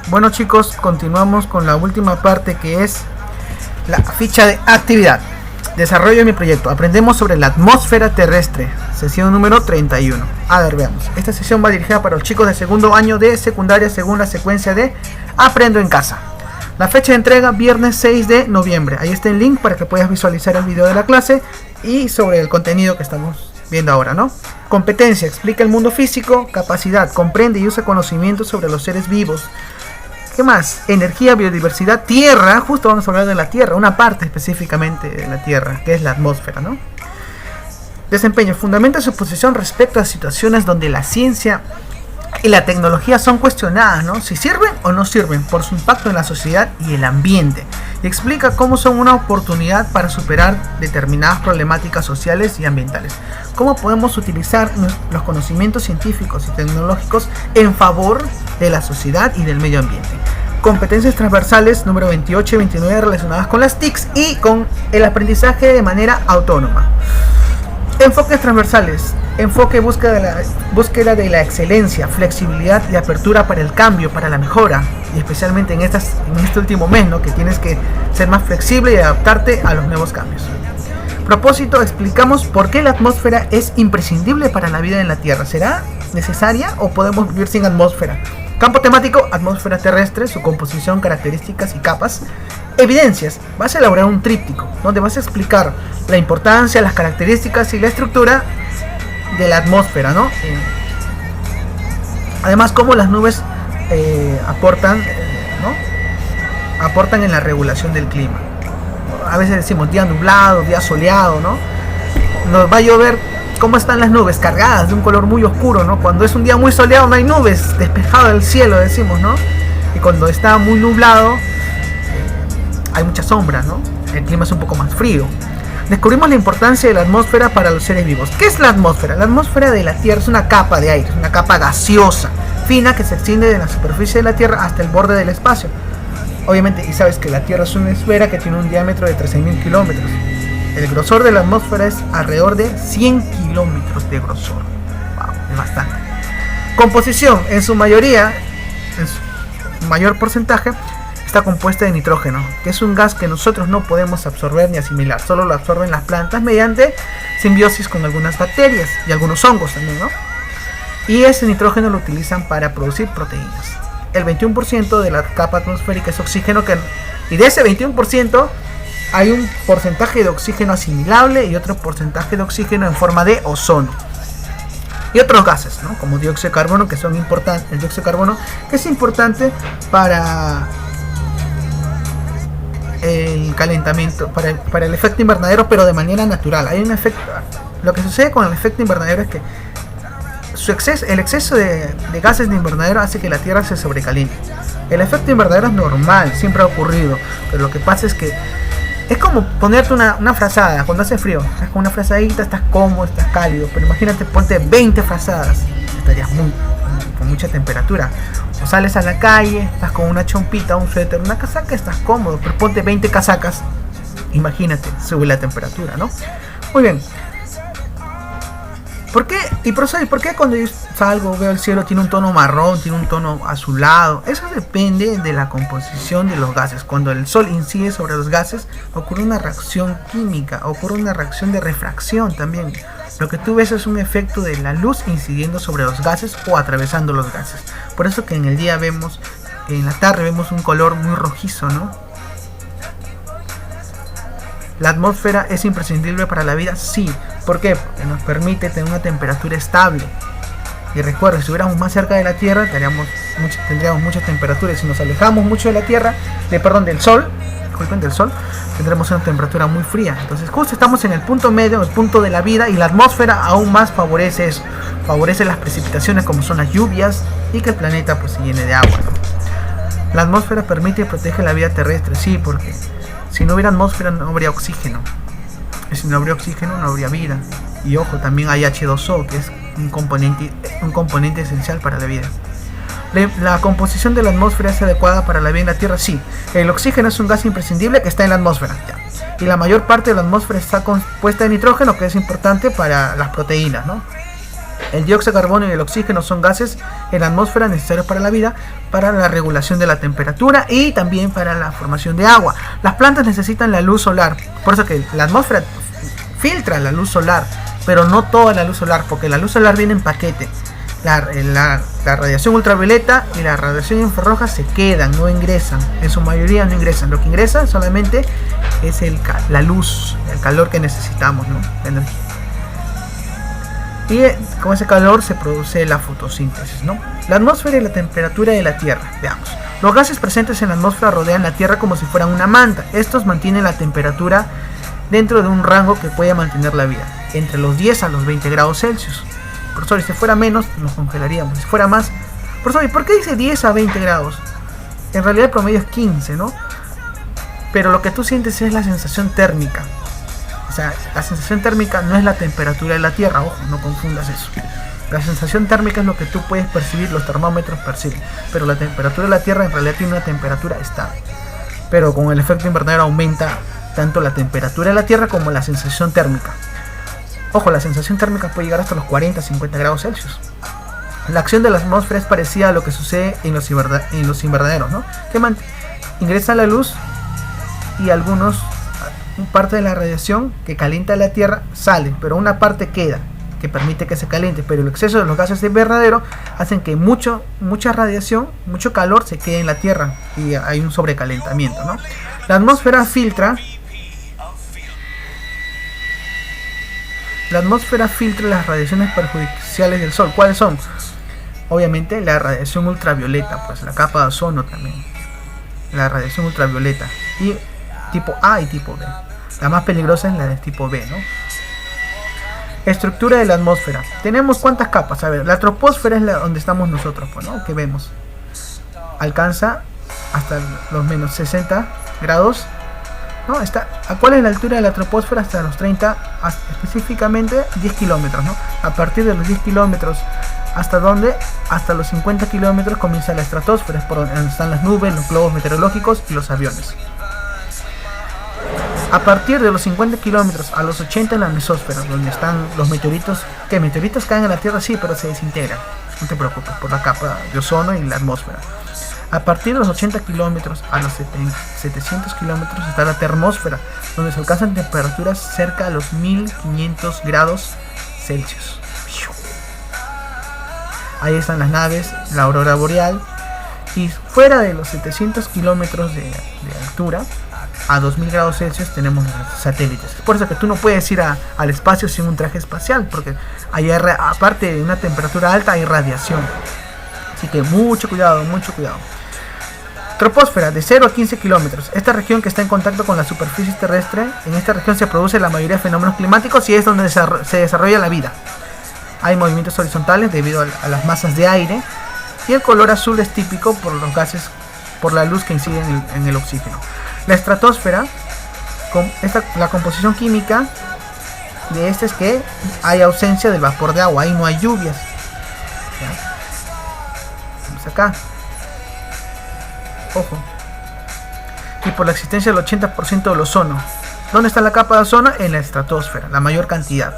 Bueno chicos, continuamos con la última parte, que es la ficha de actividad. Desarrollo de mi proyecto. Aprendemos sobre la atmósfera terrestre. Sesión número 31. A ver, veamos. Esta sesión va dirigida para los chicos de segundo año de secundaria según la secuencia de Aprendo en Casa. La fecha de entrega, viernes 6 de noviembre. Ahí está el link para que puedas visualizar el video de la clase y sobre el contenido que estamos viendo ahora, ¿no? Competencia, explica el mundo físico. Capacidad, comprende y usa conocimientos sobre los seres vivos. ¿Qué más? Energía, biodiversidad, tierra. Justo vamos a hablar de la tierra, una parte específicamente de la tierra, que es la atmósfera, ¿no? Desempeño, fundamenta su posición respecto a situaciones donde la ciencia y la tecnología son cuestionadas, ¿no? Si sirven o no sirven por su impacto en la sociedad y el ambiente. Y explica cómo son una oportunidad para superar determinadas problemáticas sociales y ambientales. Cómo podemos utilizar los conocimientos científicos y tecnológicos en favor de la sociedad y del medio ambiente. Competencias transversales número 28 y 29 relacionadas con las TICs y con el aprendizaje de manera autónoma. Enfoques transversales. Enfoque, búsqueda de la excelencia, flexibilidad y apertura para el cambio, para la mejora. Y especialmente en este último mes, ¿no? Que tienes que ser más flexible y adaptarte a los nuevos cambios. Propósito, explicamos por qué la atmósfera es imprescindible para la vida en la Tierra. ¿Será necesaria o podemos vivir sin atmósfera? Campo temático, atmósfera terrestre, su composición, características y capas. Evidencias, vas a elaborar un tríptico donde vas a explicar la importancia, las características y la estructura de la atmósfera, ¿no? Además, cómo las nubes aportan en la regulación del clima. A veces decimos día nublado, día soleado, ¿no? Nos va a llover. ¿Cómo están las nubes? Cargadas de un color muy oscuro, ¿no? Cuando es un día muy soleado no hay nubes, despejado el cielo, decimos, ¿no? Y cuando está muy nublado hay mucha sombra, ¿no? El clima es un poco más frío. Descubrimos la importancia de la atmósfera para los seres vivos. ¿Qué es la atmósfera? La atmósfera de la Tierra es una capa de aire, una capa gaseosa, fina, que se extiende de la superficie de la Tierra hasta el borde del espacio. Obviamente, y sabes que la Tierra es una esfera que tiene un diámetro de 13.000 kilómetros. El grosor de la atmósfera es alrededor de 100 kilómetros de grosor. Wow, es bastante. Composición, en su mayoría, en su mayor porcentaje, está compuesta de nitrógeno, que es un gas que nosotros no podemos absorber ni asimilar, solo lo absorben las plantas mediante simbiosis con algunas bacterias y algunos hongos también, ¿no? Y ese nitrógeno lo utilizan para producir proteínas. El 21% de la capa atmosférica es oxígeno, y de ese 21% hay un porcentaje de oxígeno asimilable y otro porcentaje de oxígeno en forma de ozono. Y otros gases, ¿no? Como dióxido de carbono, que son importantes. El dióxido de carbono es importante para el calentamiento, para el efecto invernadero, pero de manera natural. Hay un efecto. Lo que sucede con el efecto invernadero es que el exceso de gases de invernadero hace que la Tierra se sobrecaliente. El efecto invernadero es normal, siempre ha ocurrido, pero lo que pasa es que es como ponerte una frazada cuando hace frío. Es como una frazadita, estás cómodo, estás cálido. Pero imagínate, ponte 20 frazadas, estarías con mucha temperatura. O sales a la calle, estás con una chompita, un suéter, una casaca, estás cómodo. Pero ponte 20 casacas, imagínate, sube la temperatura, ¿no? Muy bien. ¿Por qué? Y por qué cuando yo salgo, veo el cielo, tiene un tono marrón, tiene un tono azulado? Eso depende de la composición de los gases. Cuando el sol incide sobre los gases, ocurre una reacción química, ocurre una reacción de refracción también. Lo que tú ves es un efecto de la luz incidiendo sobre los gases o atravesando los gases. Por eso que en el día en la tarde vemos un color muy rojizo, ¿no? ¿La atmósfera es imprescindible para la vida? Sí. ¿Por qué? Porque nos permite tener una temperatura estable. Y recuerda, si estuviéramos más cerca de la Tierra, tendríamos mucha temperatura. Y si nos alejamos mucho de la Tierra, del Sol, tendremos una temperatura muy fría. Entonces justo estamos en el punto medio, el punto de la vida, y la atmósfera aún más favorece eso. Favorece las precipitaciones como son las lluvias y que el planeta pues se llene de agua, ¿no? La atmósfera permite y protege la vida terrestre, sí, porque si no hubiera atmósfera no habría oxígeno. Y si no habría oxígeno no habría vida. Y ojo, también hay H2O, que es un componente esencial para la vida. ¿La composición de la atmósfera es adecuada para la vida en la Tierra? Sí. El oxígeno es un gas imprescindible que está en la atmósfera. Y la mayor parte de la atmósfera está compuesta de nitrógeno, que es importante para las proteínas, ¿no? El dióxido de carbono y el oxígeno son gases en la atmósfera necesarios para la vida, para la regulación de la temperatura y también para la formación de agua. Las plantas necesitan la luz solar, por eso que la atmósfera filtra la luz solar, pero no toda la luz solar, porque la luz solar viene en paquete. La radiación ultravioleta y la radiación infrarroja se quedan, no ingresan, en su mayoría no ingresan. Lo que ingresa solamente es la luz, el calor que necesitamos, ¿no? La energía. Y con ese calor se produce la fotosíntesis, ¿no? La atmósfera y la temperatura de la Tierra. Veamos. Los gases presentes en la atmósfera rodean la Tierra como si fueran una manta. Estos mantienen la temperatura dentro de un rango que puede mantener la vida, entre los 10 a los 20 grados Celsius. Profesor, si fuera menos, nos congelaríamos. Si fuera más... Profesor, ¿y por qué dice 10 a 20 grados? En realidad el promedio es 15, ¿no? Pero lo que tú sientes es la sensación térmica. O sea, la sensación térmica no es la temperatura de la Tierra, ojo, no confundas eso. La sensación térmica es lo que tú puedes percibir, los termómetros perciben. Pero la temperatura de la Tierra en realidad tiene una temperatura estable. Pero con el efecto invernadero aumenta tanto la temperatura de la Tierra como la sensación térmica. Ojo, la sensación térmica puede llegar hasta los 40-50 grados Celsius. La acción de la atmósfera es parecida a lo que sucede en los invernaderos, ¿no? Que ingresa la luz y parte de la radiación que calienta la Tierra sale, pero una parte queda, que permite que se caliente, pero el exceso de los gases de invernadero hacen que mucha radiación, mucho calor se quede en la Tierra y hay un sobrecalentamiento, ¿no? La atmósfera filtra las radiaciones perjudiciales del Sol. ¿Cuáles son? Obviamente la radiación ultravioleta, pues la capa de ozono también, la radiación ultravioleta, y tipo A y tipo B. La más peligrosa es la de tipo B, ¿no? Estructura de la atmósfera. Tenemos ¿cuántas capas? A ver, la troposfera es donde estamos nosotros, pues, ¿no? Que vemos. Alcanza hasta los menos 60 grados. ¿No? ¿A cuál es la altura de la troposfera? Hasta los 30, específicamente 10 kilómetros, ¿no? A partir de los 10 kilómetros, ¿hasta dónde? Hasta los 50 kilómetros comienza la estratosfera, por donde están las nubes, los globos meteorológicos y los aviones. A partir de los 50 kilómetros a los 80 en la mesósfera, donde están los meteoritos. ¿Qué? Meteoritos caen en la Tierra, sí, pero se desintegran. No te preocupes, por la capa de ozono y la atmósfera. A partir de los 80 kilómetros a los 700 kilómetros está la termósfera, donde se alcanzan temperaturas cerca a los 1500 grados Celsius. Ahí están las naves, la aurora boreal. Y fuera de los 700 kilómetros de altura, a 2000 grados Celsius, tenemos los satélites. Por eso que tú no puedes ir al espacio sin un traje espacial, porque allá, aparte de una temperatura alta, hay radiación. Así que mucho cuidado, mucho cuidado. Troposfera, de 0 a 15 kilómetros. Esta región que está en contacto con la superficie terrestre, en esta región se produce la mayoría de fenómenos climáticos y es donde se desarrolla la vida. Hay movimientos horizontales debido a las masas de aire, y el color azul es típico por los gases, por la luz que incide en el oxígeno. La estratosfera, la composición química de este es que hay ausencia del vapor de agua, ahí no hay lluvias. ¿Ya? Vamos acá. Ojo. Y por la existencia del 80% del ozono. ¿Dónde está la capa de ozono? En la estratosfera, la mayor cantidad.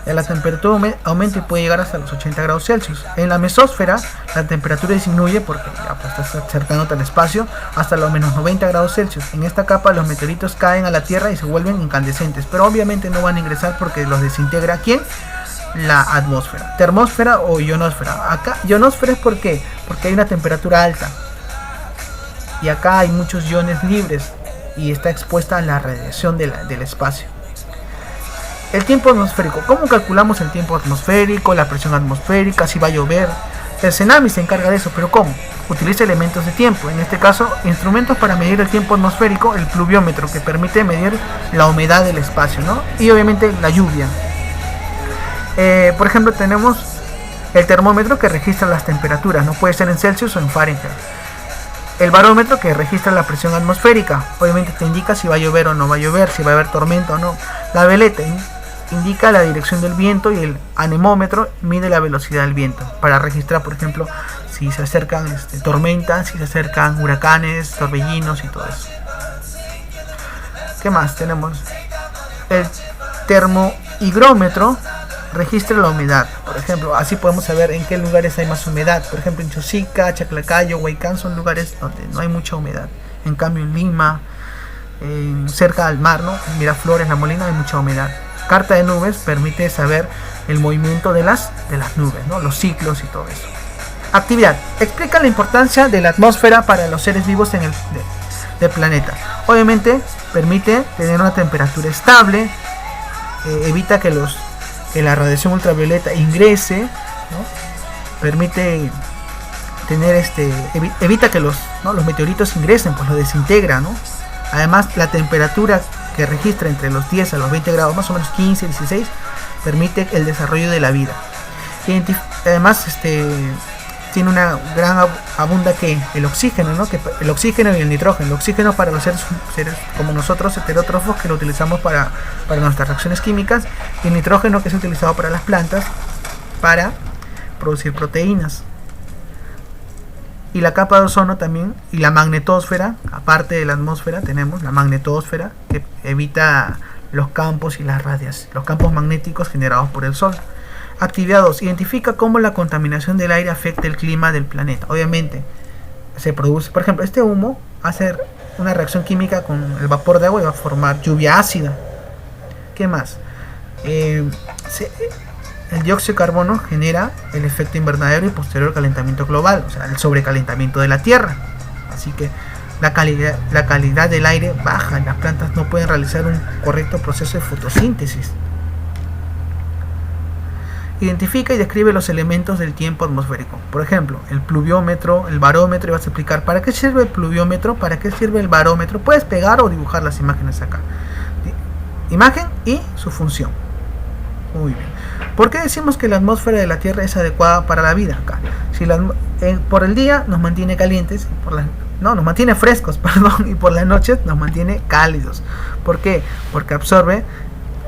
La temperatura aumenta y puede llegar hasta los 80 grados Celsius. En la mesósfera la temperatura disminuye porque ya pues, estás acercándote al espacio hasta los menos 90 grados Celsius. En esta capa los meteoritos caen a la Tierra y se vuelven incandescentes, pero obviamente no van a ingresar porque los desintegra ¿quién? La atmósfera. Termósfera o ionosfera. Acá ionosfera es ¿por qué? Porque hay una temperatura alta y acá hay muchos iones libres y está expuesta a la radiación del espacio. El tiempo atmosférico. ¿Cómo calculamos el tiempo atmosférico, la presión atmosférica, si va a llover? El CENAMI se encarga de eso, pero ¿cómo? Utiliza elementos de tiempo, en este caso instrumentos para medir el tiempo atmosférico, el pluviómetro, que permite medir la humedad del espacio, ¿no? Y obviamente la lluvia. Por ejemplo, tenemos el termómetro que registra las temperaturas, no puede ser en Celsius o en Fahrenheit. El barómetro que registra la presión atmosférica, obviamente te indica si va a llover o no va a llover, si va a haber tormenta o no. La veleta indica la dirección del viento y el anemómetro mide la velocidad del viento para registrar, por ejemplo, si se acercan tormentas, si se acercan huracanes, torbellinos y todo eso. ¿Qué más tenemos? El termohigrómetro, registra la humedad. Por ejemplo, así podemos saber en qué lugares hay más humedad. Por ejemplo, en Chosica, Chaclacayo, Huaycán son lugares donde no hay mucha humedad. En cambio, en Lima, cerca al mar, ¿no? En Miraflores, La Molina, hay mucha humedad. Carta de nubes permite saber el movimiento de las nubes, ¿no? Los ciclos y todo eso. Actividad. Explica la importancia de la atmósfera para los seres vivos en el del planeta. Obviamente, permite tener una temperatura estable, evita que la radiación ultravioleta ingrese, ¿no? Permite tener evita que los meteoritos ingresen, pues los desintegra, ¿no? Además, la temperatura que registra entre los 10 a los 20 grados, más o menos 15, 16, permite el desarrollo de la vida. Además, tiene una gran abunda que el oxígeno, ¿no? Que el oxígeno y el nitrógeno. El oxígeno para los seres como nosotros, heterótrofos, que lo utilizamos para nuestras reacciones químicas, y el nitrógeno, que es utilizado para las plantas para producir proteínas. Y la capa de ozono también, y la magnetosfera, aparte de la atmósfera, tenemos la magnetosfera, que evita los campos y las los campos magnéticos generados por el sol. Actividad 2. Identifica cómo la contaminación del aire afecta el clima del planeta. Obviamente, se produce, por ejemplo, este humo hace una reacción química con el vapor de agua y va a formar lluvia ácida. ¿Qué más? El dióxido de carbono genera el efecto invernadero y posterior calentamiento global, o sea, el sobrecalentamiento de la Tierra. Así que la calidad del aire baja y las plantas no pueden realizar un correcto proceso de fotosíntesis. Identifica y describe los elementos del tiempo atmosférico. Por ejemplo, el pluviómetro, el barómetro, y vas a explicar para qué sirve el pluviómetro, para qué sirve el barómetro. Puedes pegar o dibujar las imágenes acá. Imagen y su función. Muy bien. ¿Por qué decimos que la atmósfera de la Tierra es adecuada para la vida acá? Si por el día nos mantiene calientes, nos mantiene frescos, perdón, y por las noches nos mantiene cálidos. ¿Por qué? Porque absorbe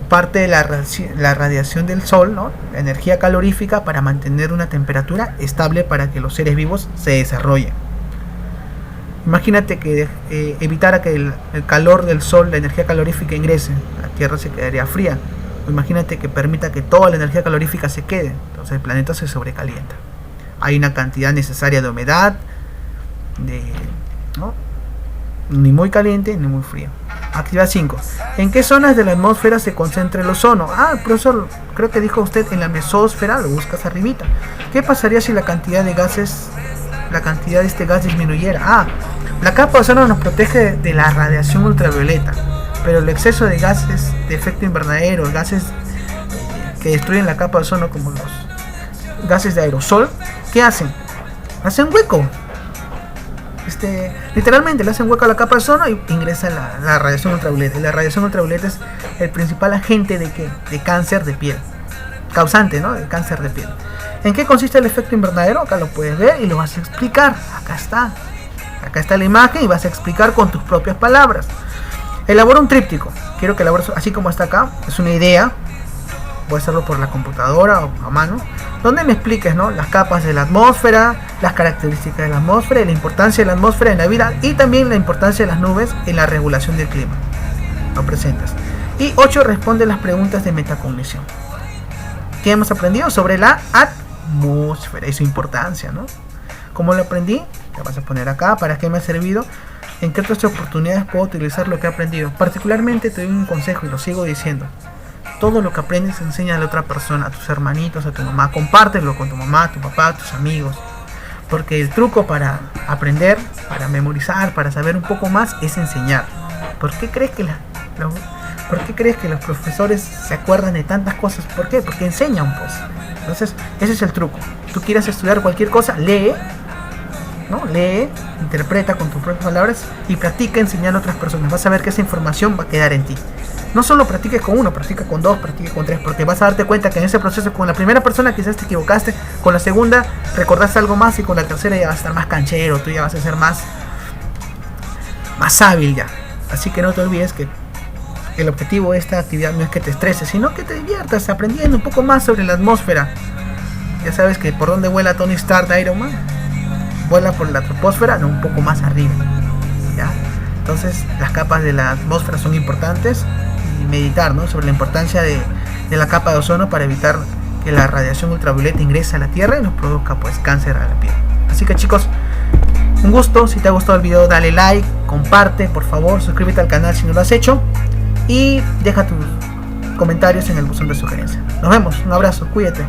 parte de la radiación del sol, ¿no? La energía calorífica, para mantener una temperatura estable para que los seres vivos se desarrollen. Imagínate que evitara que el calor del sol, la energía calorífica, ingrese, la Tierra se quedaría fría. O imagínate que permita que toda la energía calorífica se quede, entonces el planeta se sobrecalienta. Hay una cantidad necesaria de humedad, ¿no? Ni muy caliente ni muy frío. Actividad 5. ¿En qué zonas de la atmósfera se concentra el ozono? Profesor, creo que dijo usted en la mesósfera, lo buscas arribita. ¿Qué pasaría si la cantidad de este gas disminuyera? La capa de ozono nos protege de la radiación ultravioleta, pero el exceso de gases de efecto invernadero, gases que destruyen la capa de ozono, como los gases de aerosol, ¿qué hacen? Hacen hueco. Literalmente le hacen hueco a la capa de ozono y ingresa la radiación ultravioleta. Y la radiación ultravioleta es el principal agente de cáncer de piel, causante, ¿no? De cáncer de piel. ¿En qué consiste el efecto invernadero? Acá lo puedes ver y lo vas a explicar. Acá está la imagen y vas a explicar con tus propias palabras. Elabora un tríptico. Quiero que elabores así como está acá. Es una idea. Voy a hacerlo por la computadora o a mano, donde me expliques, ¿no? Las capas de la atmósfera, las características de la atmósfera y la importancia de la atmósfera en la vida, y también la importancia de las nubes en la regulación del clima. Lo presentas. Y 8. Responde las preguntas de metacognición. ¿Qué hemos aprendido sobre la atmósfera y su importancia, ¿no? ¿Cómo lo aprendí? Lo vas a poner acá. ¿Para qué me ha servido? ¿En qué otras oportunidades puedo utilizar lo que he aprendido? Particularmente te doy un consejo y lo sigo diciendo. Todo lo que aprendes, enséñale a otra persona, a tus hermanitos, a tu mamá. Compártelo con tu mamá, tu papá, tus amigos. Porque el truco para aprender, para memorizar, para saber un poco más, es enseñar. ¿Por qué crees que los profesores se acuerdan de tantas cosas? ¿Por qué? Porque enseñan, pues. Entonces, ese es el truco. Tú quieres estudiar cualquier cosa, lee, ¿no? Lee, interpreta con tus propias palabras y practica enseñando a otras personas. Vas a ver que esa información va a quedar en ti. No solo practiques con uno, practica con dos, practica con tres, porque vas a darte cuenta que en ese proceso, con la primera persona quizás te equivocaste, con la segunda recordaste algo más, y con la tercera ya vas a estar más canchero, tú ya vas a ser más hábil ya. Así que no te olvides que el objetivo de esta actividad no es que te estreses, sino que te diviertas aprendiendo un poco más sobre la atmósfera. Ya sabes que por donde vuela Tony Stark de Iron Man, vuela por la troposfera, no, un poco más arriba, ¿ya? Entonces las capas de la atmósfera son importantes, y meditar, ¿no? Sobre la importancia de de la capa de ozono para evitar que la radiación ultravioleta ingrese a la Tierra y nos produzca pues cáncer a la piel. Así que chicos, un gusto. Si te ha gustado el video, dale like, comparte, por favor, suscríbete al canal si no lo has hecho y deja tus comentarios en el buzón de sugerencias. Nos vemos, un abrazo, cuídate.